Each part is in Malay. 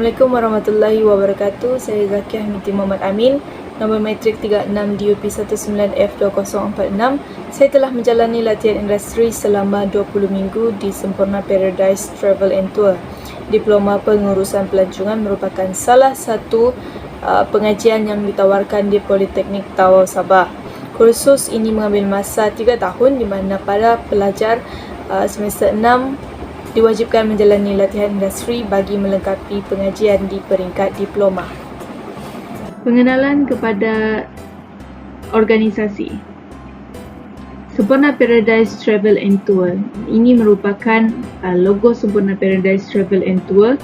Assalamualaikum warahmatullahi wabarakatuh. Saya Zakiah binti Muhammad Amin, nombor matrik 36 DUP 19F2046. Saya telah menjalani latihan industri selama 20 minggu di Sempurna Paradise Travel and Tour. Diploma Pengurusan Pelancongan merupakan salah satu pengajian yang ditawarkan di Politeknik Tawau Sabah. Kursus ini mengambil masa 3 tahun di mana para pelajar semester 6 diwajibkan menjalani latihan industri bagi melengkapi pengajian di peringkat diploma. Pengenalan kepada organisasi Sempurna Paradise Travel and Tour. Ini merupakan logo Sempurna Paradise Travel and Tour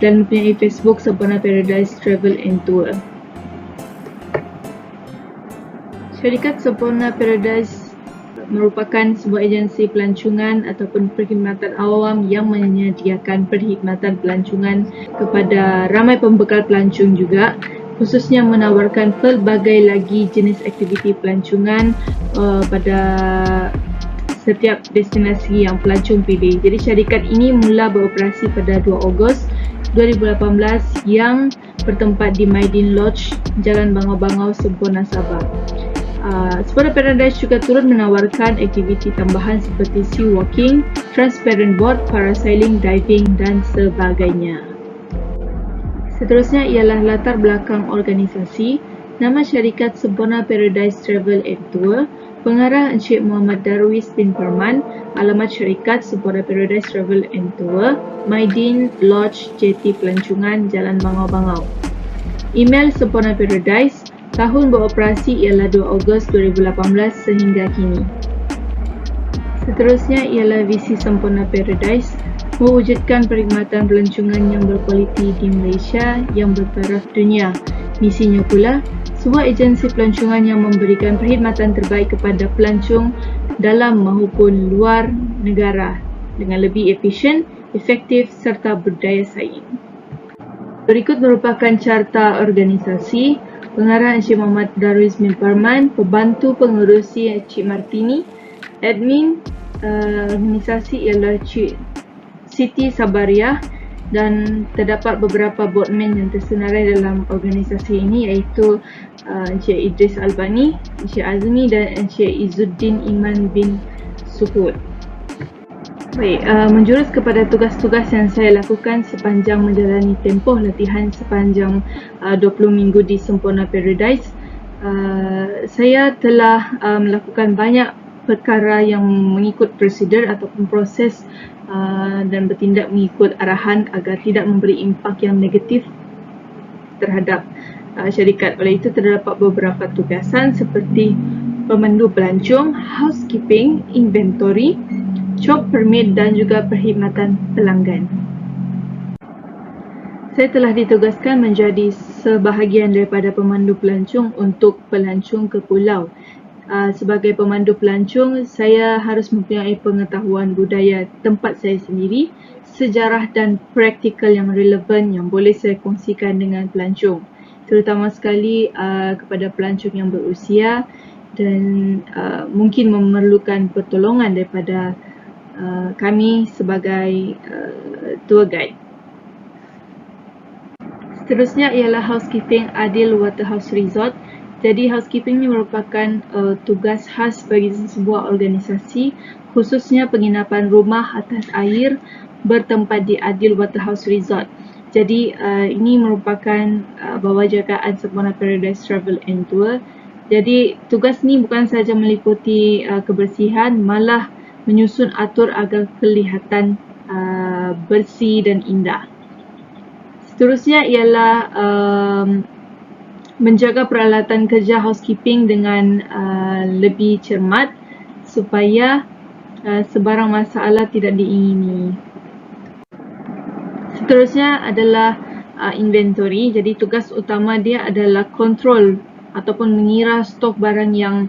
dan mempunyai Facebook Sempurna Paradise Travel and Tour. Syarikat Sempurna Paradise merupakan sebuah agensi pelancongan ataupun perkhidmatan awam yang menyediakan perkhidmatan pelancongan kepada ramai pembekal pelancong juga, khususnya menawarkan pelbagai lagi jenis aktiviti pelancongan pada setiap destinasi yang pelancong pilih. Jadi syarikat ini mula beroperasi pada 2 Ogos 2018 yang bertempat di Maidin Lodge, Jalan Bangau-Bangau, Sempurna, Sabah. Sempurna Paradise juga turut menawarkan aktiviti tambahan seperti sea walking, transparent board, parasailing, diving dan sebagainya. Seterusnya ialah latar belakang organisasi. Nama syarikat Sempurna Paradise Travel and Tour, pengarah Encik Muhammad Darwis bin Farman, alamat syarikat Sempurna Paradise Travel and Tour, Maidin Lodge, Jetty Pelancongan, Jalan Bangau-Bangau. Email Sempurna Paradise. Tahun beroperasi ialah 2 Ogos 2018 sehingga kini. Seterusnya ialah visi Sempurna Paradise, mewujudkan perkhidmatan pelancongan yang berkualiti di Malaysia yang bertaraf dunia. Misinya pula, sebuah agensi pelancongan yang memberikan perkhidmatan terbaik kepada pelancong dalam maupun luar negara dengan lebih efisien, efektif serta berdaya saing. Berikut merupakan carta organisasi. Pengarah Encik Muhammad Darwis bin Farman, pembantu pengerusi Encik Martini, admin organisasi ialah Encik Siti Sabariah dan terdapat beberapa boardman yang tersenarai dalam organisasi ini iaitu Encik Idris Albani, Encik Azmi dan Encik Izzuddin Iman bin Suhud. Baik, menjurus kepada tugas-tugas yang saya lakukan sepanjang menjalani tempoh latihan sepanjang 20 minggu di Sempurna Paradise. Saya telah melakukan banyak perkara yang mengikut prosedur ataupun proses dan bertindak mengikut arahan agar tidak memberi impak yang negatif terhadap syarikat. Oleh itu terdapat beberapa tugasan seperti pemandu pelancong, housekeeping, inventory, job permit dan juga perkhidmatan pelanggan. Saya telah ditugaskan menjadi sebahagian daripada pemandu pelancong untuk pelancong ke pulau. Sebagai pemandu pelancong, saya harus mempunyai pengetahuan budaya tempat saya sendiri, sejarah dan praktikal yang relevan yang boleh saya kongsikan dengan pelancong. Terutama sekali kepada pelancong yang berusia dan mungkin memerlukan pertolongan daripada kami sebagai tour guide. Seterusnya ialah housekeeping Adil Waterhouse Resort. Jadi housekeeping ini merupakan tugas khas bagi sebuah organisasi, khususnya penginapan rumah atas air bertempat di Adil Waterhouse Resort. Jadi ini merupakan bawajagaan Sempurna Paradise Travel and Tour. Jadi tugas ni bukan sahaja meliputi kebersihan, malah menyusun atur agar kelihatan bersih dan indah. Seterusnya ialah menjaga peralatan kerja housekeeping dengan lebih cermat supaya sebarang masalah tidak diingini. Seterusnya adalah inventory. Jadi tugas utama dia adalah kontrol ataupun mengira stok barang yang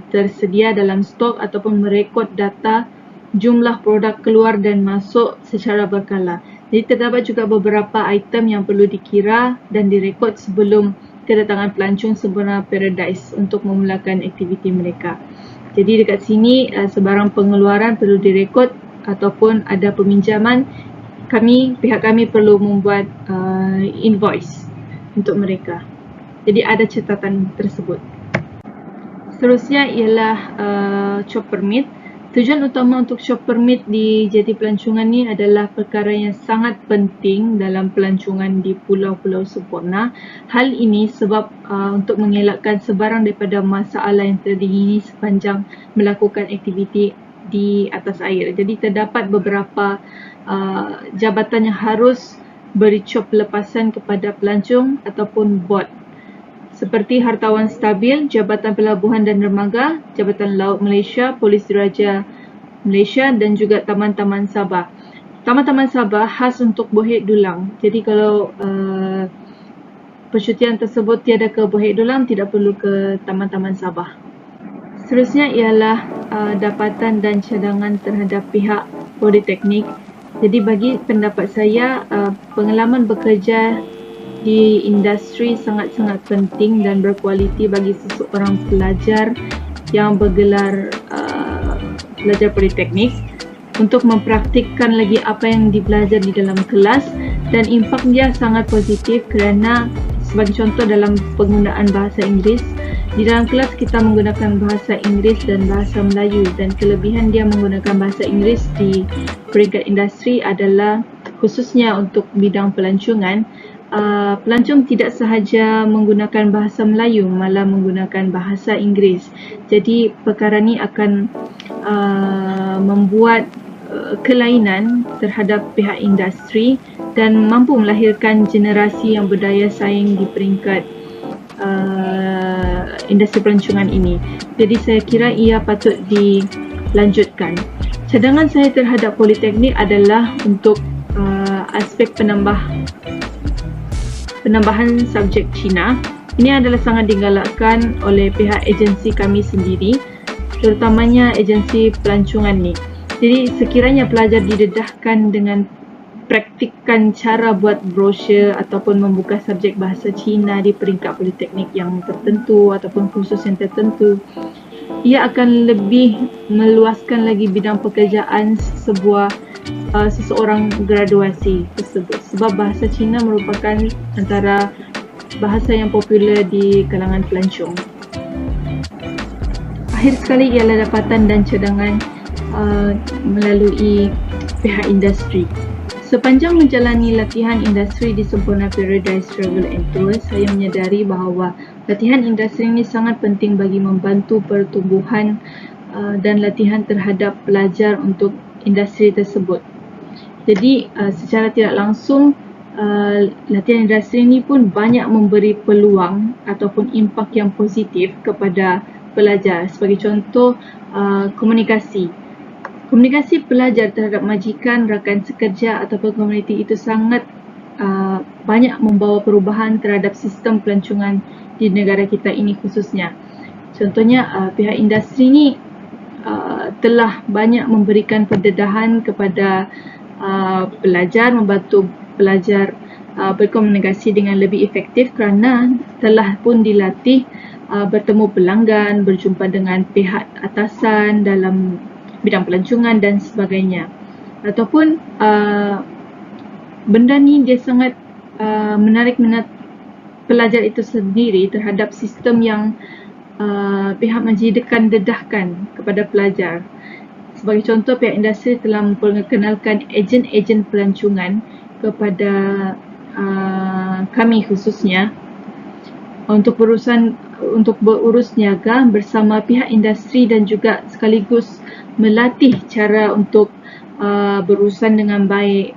tersedia dalam stok ataupun merekod data jumlah produk keluar dan masuk secara berkala. Jadi terdapat juga beberapa item yang perlu dikira dan direkod sebelum kedatangan pelancong Sempurna Paradise untuk memulakan aktiviti mereka. Jadi dekat sini sebarang pengeluaran perlu direkod ataupun ada peminjaman pihak kami perlu membuat invoice untuk mereka. Jadi ada catatan tersebut. Seterusnya ialah shop permit. Tujuan utama untuk shop permit di JT Pelancongan ni adalah perkara yang sangat penting dalam pelancongan di Pulau-Pulau Semporna. Hal ini sebab untuk mengelakkan sebarang daripada masalah yang terjadi sepanjang melakukan aktiviti di atas air. Jadi terdapat beberapa jabatan yang harus beri cop pelepasan kepada pelancong ataupun bot. Seperti Hartawan Stabil, Jabatan Pelabuhan dan Dermaga, Jabatan Laut Malaysia, Polis Diraja Malaysia dan juga Taman-Taman Sabah. Taman-Taman Sabah khas untuk Bohek Dulang. Jadi kalau percutian tersebut tiada ke Bohek Dulang, tidak perlu ke Taman-Taman Sabah. Seterusnya ialah dapatan dan cadangan terhadap pihak politeknik. Jadi bagi pendapat saya, pengalaman bekerja di industri sangat-sangat penting dan berkualiti bagi seseorang pelajar yang bergelar pelajar politeknik untuk mempraktikkan lagi apa yang dibelajar di dalam kelas, dan impak dia sangat positif kerana sebagai contoh dalam penggunaan bahasa Inggeris, di dalam kelas kita menggunakan bahasa Inggeris dan bahasa Melayu, dan kelebihan dia menggunakan bahasa Inggeris di peringkat industri adalah khususnya untuk bidang pelancongan. Pelancong tidak sahaja menggunakan bahasa Melayu, malah menggunakan bahasa Inggeris. Jadi perkara ni akan membuat kelainan terhadap pihak industri dan mampu melahirkan generasi yang berdaya saing di peringkat industri pelancongan ini. Jadi saya kira ia patut dilanjutkan. Cadangan saya terhadap politeknik adalah untuk aspek penambahan subjek Cina. Ini adalah sangat digalakkan oleh pihak agensi kami sendiri, terutamanya agensi pelancongan ni. Jadi sekiranya pelajar didedahkan dengan praktikkan cara buat brosur ataupun membuka subjek bahasa Cina di peringkat politeknik yang tertentu ataupun kursus yang tertentu, ia akan lebih meluaskan lagi bidang pekerjaan seseorang graduasi tersebut, sebab bahasa Cina merupakan antara bahasa yang popular di kalangan pelancong. Akhir sekali ialah dapatan dan cadangan melalui pihak industri. Sepanjang menjalani latihan industri di Semporna Paradise Travel and Tour, saya menyadari bahawa latihan industri ini sangat penting bagi membantu pertumbuhan dan latihan terhadap pelajar untuk industri tersebut. Jadi secara tidak langsung latihan industri ini pun banyak memberi peluang ataupun impak yang positif kepada pelajar. Sebagai contoh, komunikasi. Komunikasi pelajar terhadap majikan, rakan sekerja ataupun komuniti itu sangat banyak membawa perubahan terhadap sistem pelancongan di negara kita ini khususnya. Contohnya pihak industri ini telah banyak memberikan pendedahan kepada pelajar, membantu pelajar berkomunikasi dengan lebih efektif kerana telah pun dilatih bertemu pelanggan, berjumpa dengan pihak atasan dalam bidang pelancongan dan sebagainya. Ataupun benda ni dia sangat menarik minat pelajar itu sendiri terhadap sistem yang pihak majikan dedahkan kepada pelajar. Sebagai contoh, pihak industri telah memperkenalkan ejen-ejen pelancongan kepada kami khususnya untuk berurus niaga bersama pihak industri dan juga sekaligus melatih cara untuk berurusan dengan baik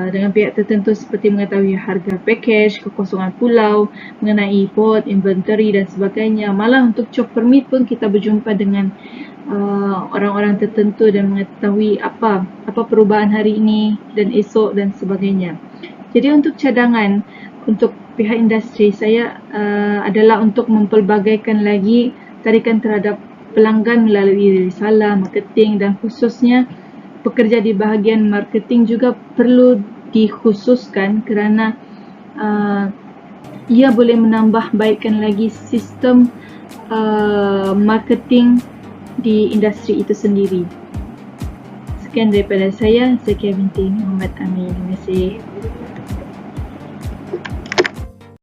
dengan pihak tertentu seperti mengetahui harga package, kekosongan pulau, mengenai port, inventory dan sebagainya. Malah untuk job permit pun kita berjumpa dengan orang-orang tertentu dan mengetahui apa perubahan hari ini dan esok dan sebagainya. Jadi untuk cadangan untuk pihak industri saya adalah untuk mempelbagaikan lagi tarikan terhadap pelanggan melalui risalah, marketing dan khususnya pekerja di bahagian marketing juga perlu dikhususkan kerana ia boleh menambah baikkan lagi sistem marketing di industri itu sendiri. Sekian daripada saya Binti Muhammad Amin. Terima kasih.